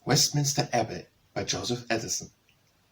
Westminster Abbey by Addison.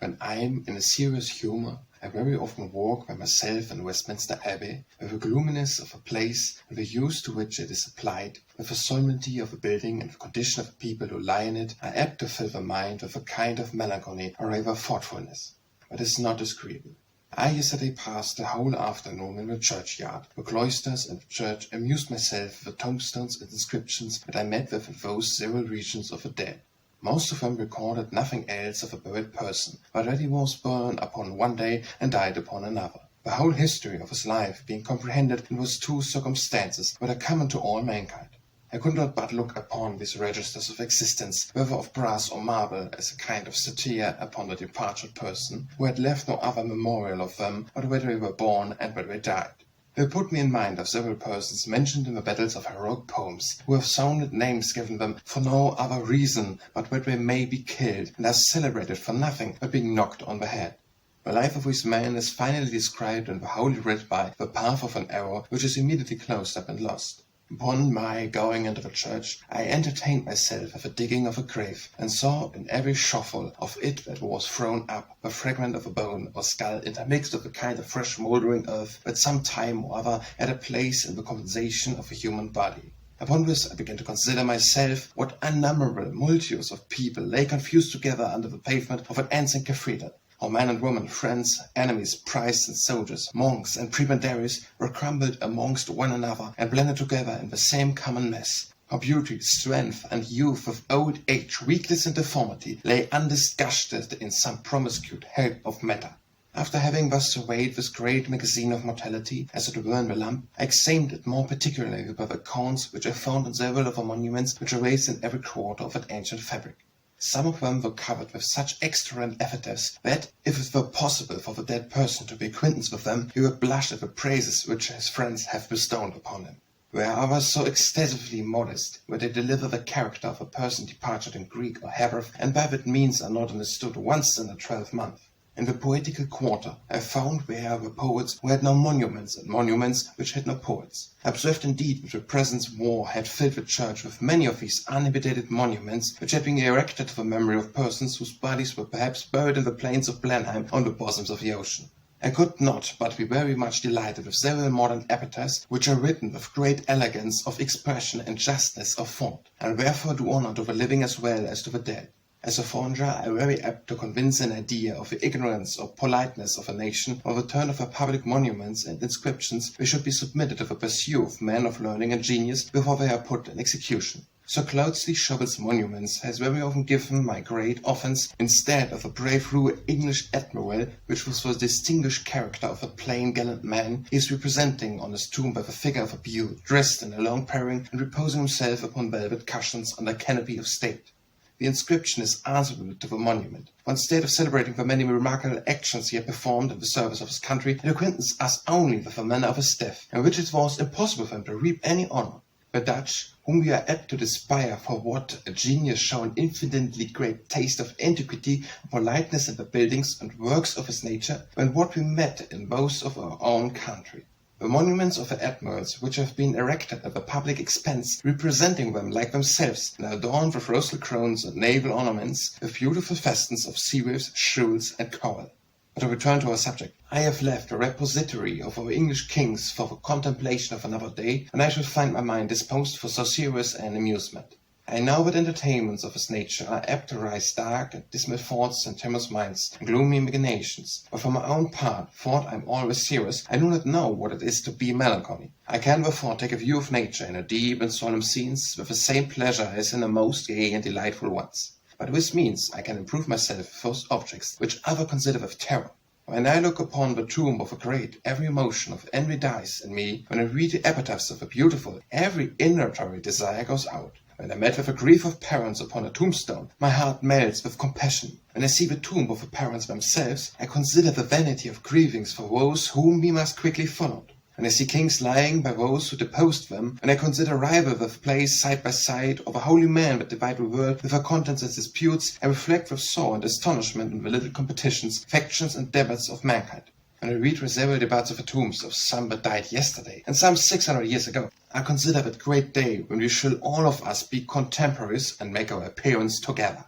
When I'm in a serious humour, I very often walk by myself in Westminster Abbey, with the gloominess of a place and the use to which it is applied, with the solemnity of a building and the condition of the people who lie in it, are apt to fill the mind with a kind of melancholy or rather thoughtfulness. But it is not disagreeable. I yesterday passed the whole afternoon in the churchyard. The cloisters and the church amused myself with the tombstones and inscriptions that I met with in those several regions of the dead. Most of them recorded nothing else of a buried person, but that he was born upon one day and died upon another, the whole history of his life being comprehended in those two circumstances that are common to all mankind. I could not but look upon these registers of existence, whether of brass or marble, as a kind of satire upon the departed person, who had left no other memorial of them but where they were born and where they died. They put me in mind of several persons mentioned in the battles of heroic poems, who have sounded names given them for no other reason but that they may be killed, and are celebrated for nothing but being knocked on the head. The life of these men is finally described in the Holy Writ by the path of an arrow, which is immediately closed up and lost. Upon my going into the church, I entertained myself with the digging of a grave, and saw in every shovel of it that was thrown up a fragment of a bone or skull intermixed with a kind of fresh mouldering earth that some time or other had a place in the compensation of a human body. Upon this I began to consider myself what unnumberable multitudes of people lay confused together under the pavement of an ancient cathedral. How men and women, friends, enemies, priests and soldiers, monks and prebendaries were crumbled amongst one another and blended together in the same common mass. How beauty, strength, and youth with old age, weakness and deformity lay undisgusted in some promiscuous heap of matter. After having thus surveyed this great magazine of mortality, as it were in the lump, I examined it more particularly by the accounts which I found in several of the monuments which are raised in every quarter of that ancient fabric. Some of them were covered with such extravagant epithets that, if it were possible for the dead person to be acquainted with them, he would blush at the praises which his friends have bestowed upon him. There are others so excessively modest, where they deliver the character of a person departed in Greek or Hebrew, and by that means are not understood once in a 12-month. In the poetical quarter, I found there were poets who had no monuments, and monuments which had no poets. I observed indeed that the present war had filled the church with many of these unimitated monuments, which had been erected to the memory of persons whose bodies were perhaps buried in the plains of Blenheim on the bosoms of the ocean. I could not but be very much delighted with several modern epitaphs, which are written with great elegance of expression and justness of font, and therefore do honour to the living as well as to the dead. As a foreigner, I am very apt to convince an idea of the ignorance or politeness of a nation, or the turn of her public monuments and inscriptions which should be submitted to the pursuit of men of learning and genius before they are put in execution. Sir Cloudesley Shovel's monuments has very often given my great offence, instead of a brave true English admiral, which was the distinguished character of a plain gallant man, he is representing on his tomb by the figure of a Bute, dressed in a long peering and reposing himself upon velvet cushions under canopy of state. The inscription is answerable to the monument. For instead of celebrating the many remarkable actions he had performed in the service of his country, it acquaints us only with the manner of his death, in which it was impossible for him to reap any honour. The Dutch, whom we are apt to despise for what a genius show an infinitely great taste of antiquity and politeness in the buildings and works of his nature, when what we met in those of our own country. The monuments of the admirals, which have been erected at the public expense, representing them like themselves, and are adorned with rosal crowns and naval ornaments, with beautiful festons of sea-waves, shoals, and coral. But to return to our subject, I have left a repository of our English kings for the contemplation of another day, and I shall find my mind disposed for so serious an amusement. I know that entertainments of this nature are apt to raise dark and dismal thoughts in timorous minds and gloomy imaginations, but for my own part, thought I am always serious, I do not know what it is to be melancholy. I can therefore take a view of nature in her deep and solemn scenes with the same pleasure as in the most gay and delightful ones. By this means I can improve myself with those objects which others consider with terror. When I look upon the tomb of a great, every emotion of envy dies in me. When I read the epitaphs of the beautiful, every inneratory desire goes out. When I met with the grief of parents upon a tombstone, my heart melts with compassion. When I see the tomb of the parents themselves, I consider the vanity of grievings for those whom we must quickly follow. When I see kings lying by those who deposed them, when I consider rivals with place side by side, or the holy men that divide the world with their contents and disputes, I reflect with sorrow and astonishment on the little competitions, factions, and debates of mankind. When I read the several debates of the tombs of some that died yesterday, and some 600 years ago, I consider that great day when we shall all of us be contemporaries and make our appearance together.